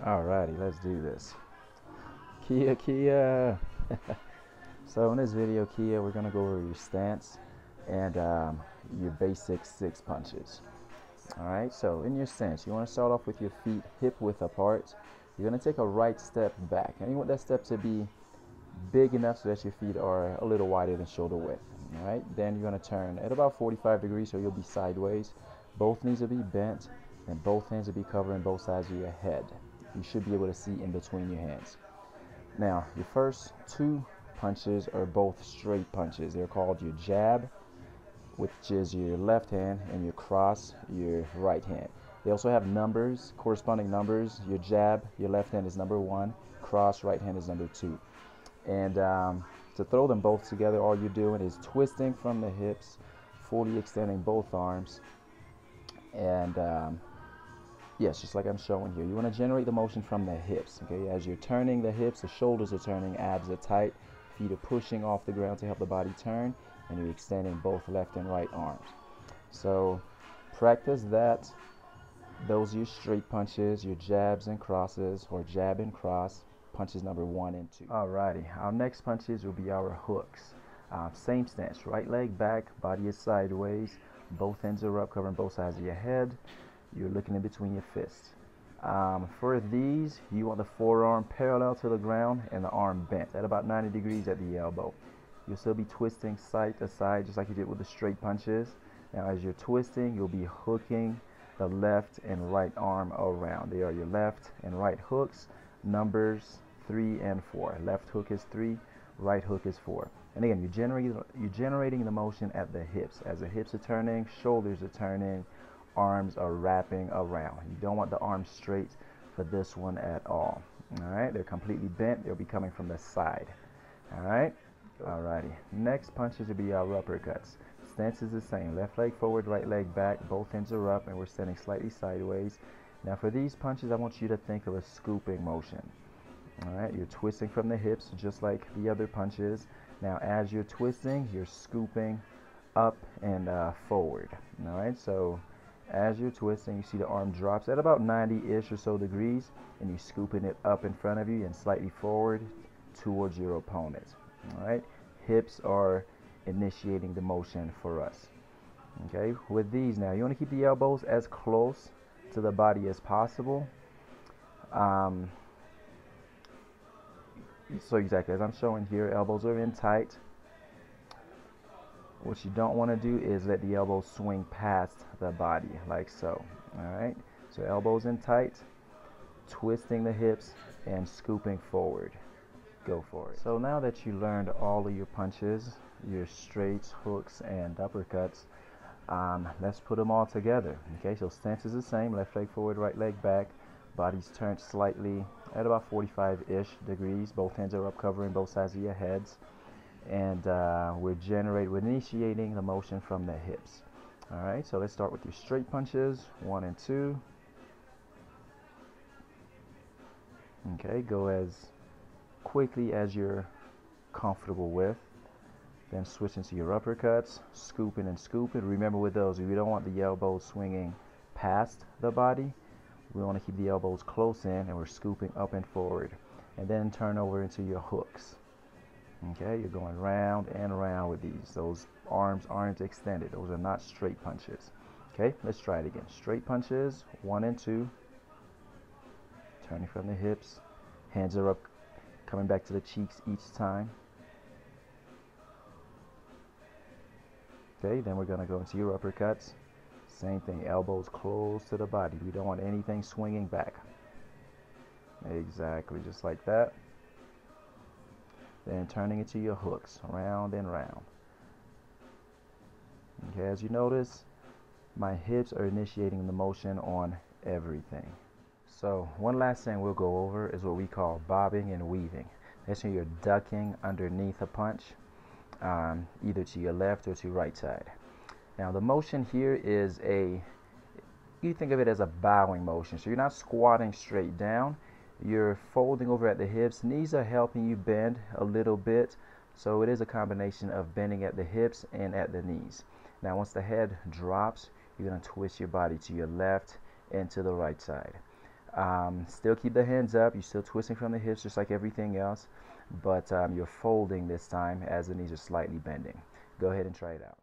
Alrighty, let's do this. Kia, Kia. So in this video, Kia, we're gonna go over your stance and your basic six punches. Alright, so in your stance, you want to start off with your feet hip width apart. You're gonna take a right step back, and you want that step to be big enough so that your feet are a little wider than shoulder width. Alright, then you're gonna turn at about 45 degrees, so you'll be sideways. Both knees will be bent, and both hands will be covering both sides of your head. You should be able to see in between your hands. Now, your first two punches are both straight punches. They're called your jab, which is your left hand, and your cross, your right hand. They also have numbers, corresponding numbers. Your jab, your left hand is number 1, cross, right hand is number 2. And to throw them both together, all you're doing is twisting from the hips, fully extending both arms, and yes, just like I'm showing here. You want to generate the motion from the hips, okay? As you're turning the hips, the shoulders are turning, abs are tight, feet are pushing off the ground to help the body turn, and you're extending both left and right arms. So practice that. Those are your straight punches, your jabs and crosses, or jab and cross, punches number 1 and 2. Alrighty, our next punches will be our hooks. Same stance, right leg back, body is sideways, both hands are up, covering both sides of your head. You're looking in between your fists. For these, you want the forearm parallel to the ground and the arm bent at about 90 degrees at the elbow. You'll still be twisting side to side just like you did with the straight punches. Now as you're twisting, you'll be hooking the left and right arm around. They are your left and right hooks, numbers 3 and 4. Left hook is 3, right hook is 4. And again, you're generating the motion at the hips. As the hips are turning, shoulders are turning, arms are wrapping around. You don't want the arms straight for this one at all. Alright, they're completely bent. They'll be coming from the side. Alright, alrighty. Next punches will be our uppercuts. Stance is the same. Left leg forward, right leg back. Both hands are up and we're standing slightly sideways. Now for these punches, I want you to think of a scooping motion. Alright, you're twisting from the hips just like the other punches. Now as you're twisting, you're scooping up and forward. Alright, so as you're twisting, you see the arm drops at about 90-ish or so degrees, and you're scooping it up in front of you and slightly forward towards your opponent. All right, hips are initiating the motion for us. Okay, with these now, you want to keep the elbows as close to the body as possible. So exactly as I'm showing here, elbows are in tight. What you don't want to do is let the elbows swing past the body like so. Alright, so elbows in tight, twisting the hips and scooping forward. Go for it. So now that you learned all of your punches, your straights, hooks and uppercuts, let's put them all together. Okay, so stance is the same. Left leg forward, right leg back, body's turned slightly at about 45-ish degrees. Both hands are up, covering both sides of your heads. And we're initiating the motion from the hips. Alright, so let's start with your straight punches, 1 and 2. Okay, go as quickly as you're comfortable with. Then switch into your uppercuts, scooping and scooping. Remember with those, we don't want the elbows swinging past the body. We want to keep the elbows close in, and we're scooping up and forward. And then turn over into your hooks. Okay, you're going round and round with these. Those arms aren't extended. Those are not straight punches. Okay, let's try it again. Straight punches, 1 and 2. Turning from the hips. Hands are up, coming back to the cheeks each time. Okay, then we're going to go into your uppercuts. Same thing, elbows close to the body. We don't want anything swinging back. Exactly, just like that. Then turning into your hooks, round and round. Okay, as you notice, my hips are initiating the motion on everything. So one last thing we'll go over is what we call bobbing and weaving. That's when you're ducking underneath a punch, either to your left or to your right side. Now the motion here is you think of it as a bowing motion. So you're not squatting straight down. You're folding over at the hips. Knees are helping you bend a little bit. So it is a combination of bending at the hips and at the knees. Now once the head drops, you're going to twist your body to your left and to the right side. Still keep the hands up. You're still twisting from the hips just like everything else, but you're folding this time as the knees are slightly bending. Go ahead and try it out.